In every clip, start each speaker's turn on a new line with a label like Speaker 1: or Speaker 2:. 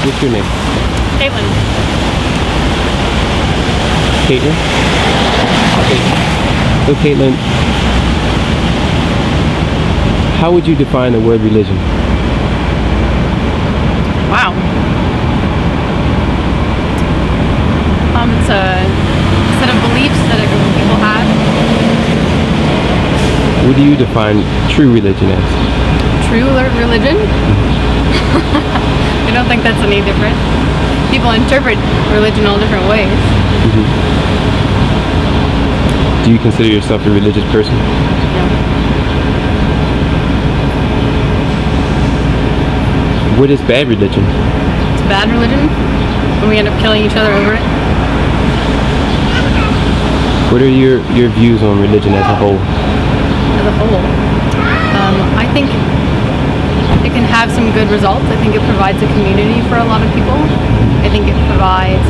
Speaker 1: What's your name?
Speaker 2: Kaitlyn.
Speaker 1: Kaitlyn? So Kaitlyn, how would you define the word religion?
Speaker 2: Wow. It's a set of beliefs that a group of people have.
Speaker 1: What do you define true religion as?
Speaker 2: True religion? I don't think that's any different. People interpret religion all different ways.
Speaker 1: Do you consider yourself a religious person?
Speaker 2: Yeah.
Speaker 1: What is bad religion?
Speaker 2: It's bad religion when we end up killing each other over it.
Speaker 1: What are your views on religion as a whole?
Speaker 2: As a whole, I think it can have some good results. I think it provides a community for a lot of people. I think it provides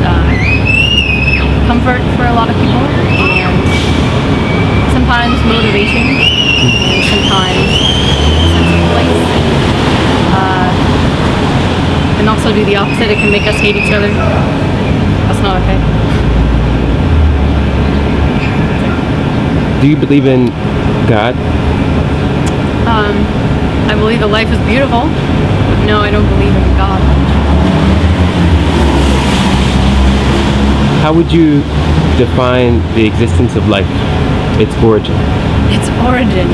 Speaker 2: comfort for a lot of people, and sometimes motivation, and sometimes a sense of place. And also do the opposite. It can make us hate each other. That's not okay.
Speaker 1: Do you believe in God?
Speaker 2: I believe that life is beautiful. No, I don't believe in God.
Speaker 1: How would you define the existence of life, its origin?
Speaker 2: Its origin.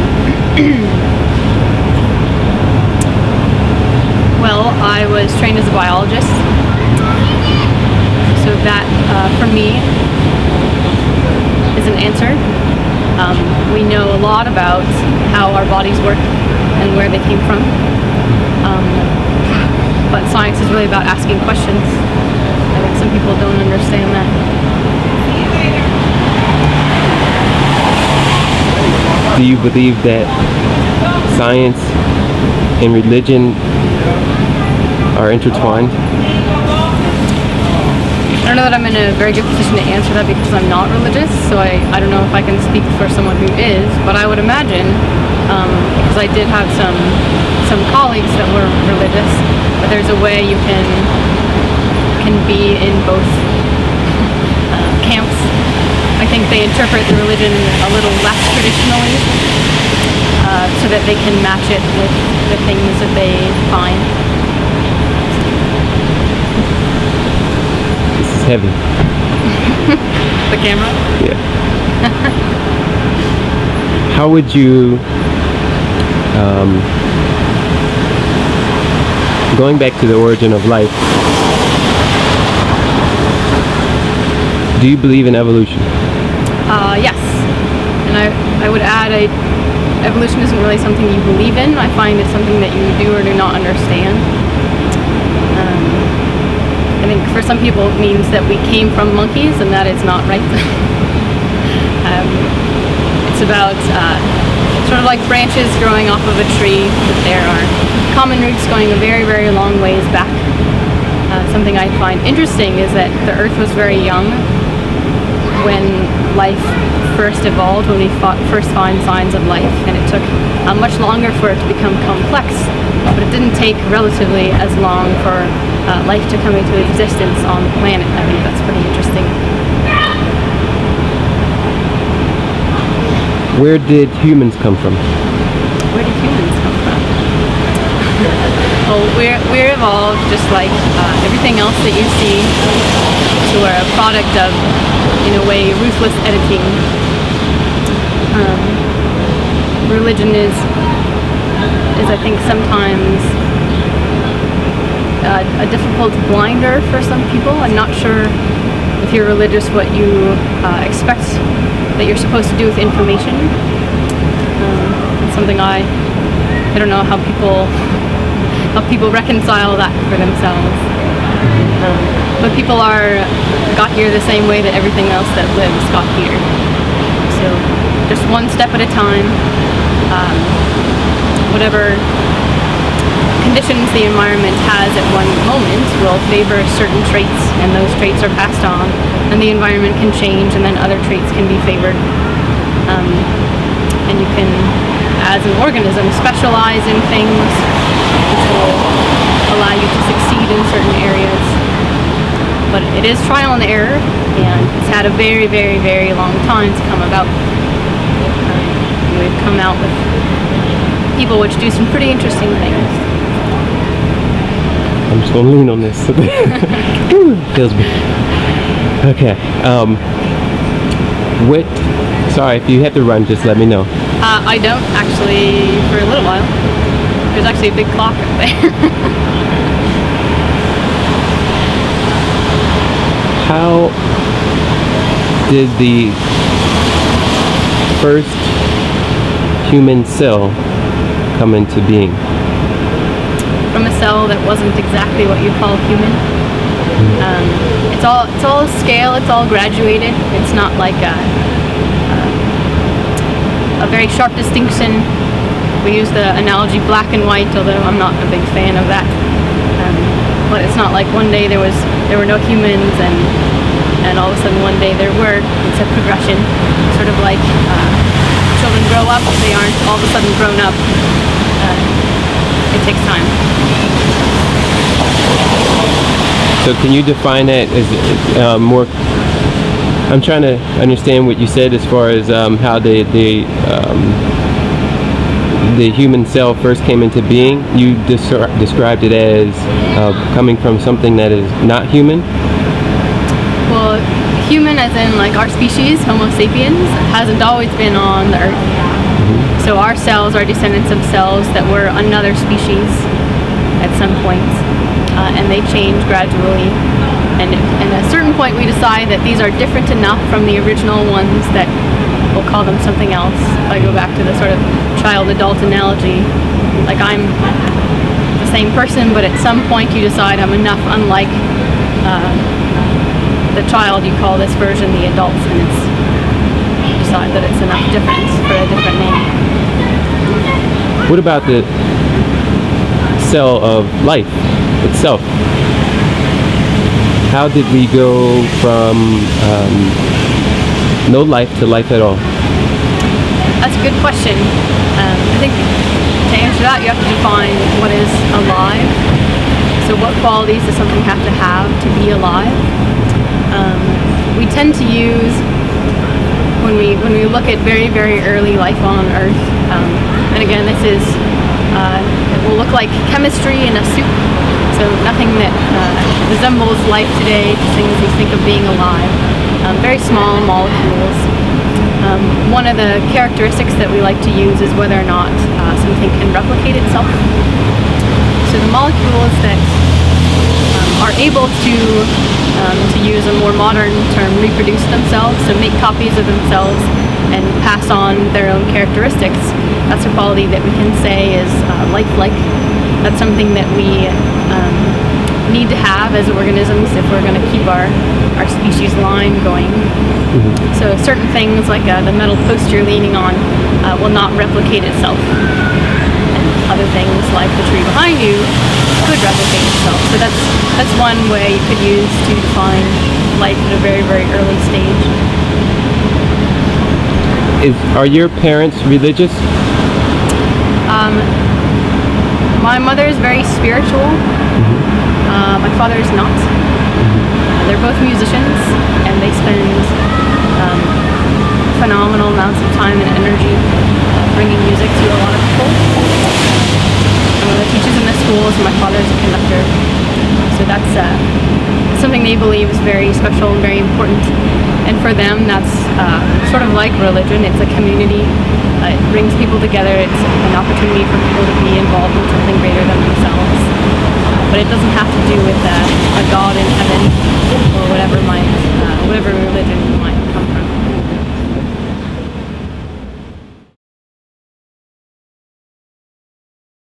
Speaker 2: Well, I was trained as a biologist, so that for me is an answer. We know a lot about how our bodies work and where they came from, but science is really about asking questions. I think some people don't understand that.
Speaker 1: Do you believe that science and religion are intertwined?
Speaker 2: I don't know that I'm in a very good position to answer that because I'm not religious, so I don't know if I can speak for someone who is, but I would imagine, because I did have some colleagues that were religious, but there's a way you can be in both camps. I think they interpret the religion a little less traditionally, so that they can match it with the things that they find.
Speaker 1: Heavy.
Speaker 2: The camera?
Speaker 1: Yeah. How would you, going back to the origin of life, do you believe in evolution?
Speaker 2: Yes. And I would add, evolution isn't really something you believe in. I find it's something that you do or do not understand. I think for some people it means that we came from monkeys, and that is not right. It's about sort of like branches growing off of a tree, that there are common roots going a very, very long ways back. Something I find interesting is that the Earth was very young when life first evolved, when we first find signs of life, and it took much longer for it to become complex, but it didn't take relatively as long for life to come into existence on the planet. I think that's pretty interesting.
Speaker 1: Where did humans come from?
Speaker 2: Where did humans come from? Well, we're evolved just like everything else that you see. So we're a product of, in a way, ruthless editing. Religion is I think sometimes a difficult blinder for some people. I'm not sure if you're religious what you expect that you're supposed to do with information. It's something I don't know how people reconcile that for themselves. But people got here the same way that everything else that lives got here. So just one step at a time. Whatever conditions the environment has at one moment will favor certain traits, and those traits are passed on, and the environment can change, and then other traits can be favored. And you can, as an organism, specialize in things which will allow you to succeed succeed in certain areas. But it is trial and error, and it's had a very, very, very long time to come about. We've come out with people which do some pretty interesting things.
Speaker 1: I'm just gonna lean on this. Whew, feels good. Okay. Sorry, if you have to run, just let me know.
Speaker 2: I don't actually, for a little while. There's actually a big clock up there.
Speaker 1: How did the first human cell come into being?
Speaker 2: From a cell that wasn't exactly what you call human. It's all scale. It's all graduated. It's not like a very sharp distinction. We use the analogy black and white, although I'm not a big fan of that. But it's not like one day there were no humans and all of a sudden one day there were. It's a progression, sort of like children grow up. They aren't all of a sudden grown up. It takes time.
Speaker 1: So can you define that as more? I'm trying to understand what you said as far as how the human cell first came into being. You described it as coming from something that is not human.
Speaker 2: Well, human as in like our species, Homo sapiens, hasn't always been on the earth. So our cells are descendants of cells that were another species at some point, and they change gradually. And at a certain point we decide that these are different enough from the original ones that we'll call them something else. If I go back to the sort of child-adult analogy, like I'm the same person, but at some point you decide I'm enough unlike the child, you call this version the adult, and you decide that it's enough difference for a different name.
Speaker 1: What about the cell of life itself? How did we go from no life to life at all?
Speaker 2: That's a good question. I think to answer that you have to define what is alive. So what qualities does something have to be alive? We tend to use, when we look at very, very early life on Earth, and again this is, it will look like chemistry in a soup, so nothing that resembles life today, things you think of being alive, very small molecules. One of the characteristics that we like to use is whether or not something can replicate itself. So the molecules that are able to use a more modern term, reproduce themselves, so make copies of themselves and pass on their own characteristics. That's a quality that we can say is lifelike. That's something that we need to have as organisms if we're going to keep our species line going. So certain things like the metal post you're leaning on will not replicate itself. And other things like the tree behind you could replicate itself. So that's one way you could use to define life at a very, very early stage.
Speaker 1: Are your parents religious?
Speaker 2: My mother is very spiritual. My father is not. They're both musicians, and they spend phenomenal amounts of time and energy bringing music to a lot of people. My mother teaches in the schools, and my father is a conductor. So that's something they believe is very special and very important. And for them, that's sort of like religion. It's a community. It brings people together. It's an opportunity for people to be involved in something greater than themselves. But it doesn't have to do with a God in heaven or whatever might